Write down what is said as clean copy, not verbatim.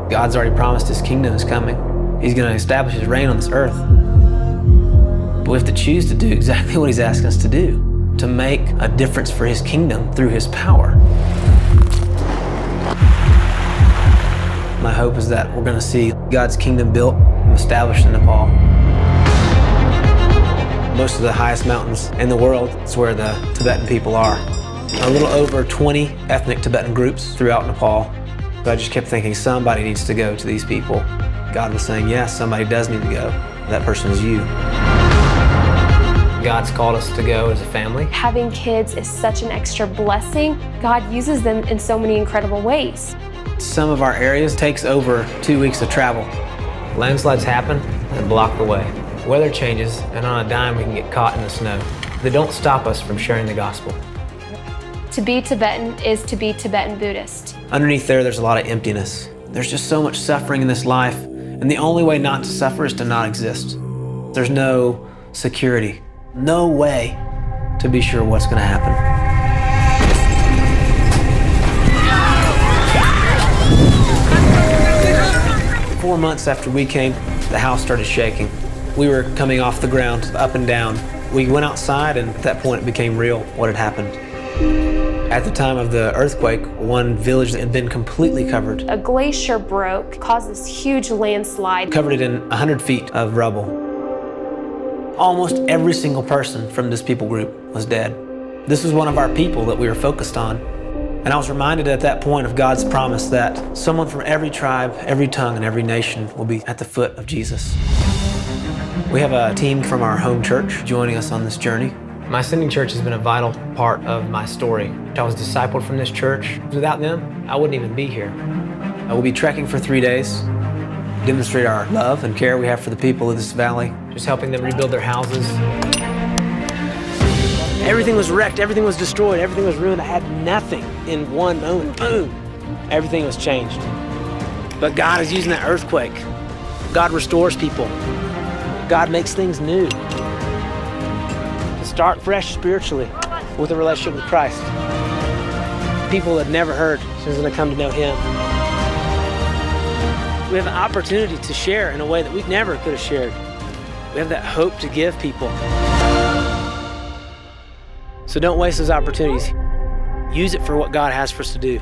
God's already promised his kingdom is coming. He's going to establish his reign on this earth. But we have to choose to do exactly what he's asking us to do, to make a difference for his kingdom through his power. My hope is that we're going to see God's kingdom built and established in Nepal. Most of the highest mountains in the world is where the Tibetan people are. A little over 20 ethnic Tibetan groups throughout Nepal. So I just kept thinking somebody needs to go to these people. God was saying, yes, somebody does need to go. That person is you. God's called us to go as a family. Having kids is such an extra blessing. God uses them in so many incredible ways. Some of our areas takes over 2 weeks of travel. Landslides happen and block the way. Weather changes, and on a dime we can get caught in the snow. They don't stop us from sharing the gospel. To be Tibetan is to be Tibetan Buddhist. Underneath there's a lot of emptiness. There's just so much suffering in this life, and the only way not to suffer is to not exist. There's no security, no way to be sure what's going to happen. 4 months after we came, the house started shaking. We were coming off the ground, up and down. We went outside, and at that point it became real what had happened. At the time of the earthquake, one village that had been completely covered. A glacier broke, caused this huge landslide. Covered it in 100 feet of rubble. Almost every single person from this people group was dead. This was one of our people that we were focused on. And I was reminded at that point of God's promise that someone from every tribe, every tongue, and every nation will be at the foot of Jesus. We have a team from our home church joining us on this journey. My sending church has been a vital part of my story. I was discipled from this church. Without them, I wouldn't even be here. We'll be trekking for 3 days, demonstrate our love and care we have for the people of this valley, just helping them rebuild their houses. Everything was wrecked, everything was destroyed, everything was ruined. I had nothing in one moment. Boom! Everything was changed. But God is using that earthquake. God restores people. God makes things new. Start fresh spiritually with a relationship with Christ. People that never heard is going to come to know him. We have an opportunity to share in a way that we never could have shared. We have that hope to give people. So don't waste those opportunities. Use it for what God has for us to do.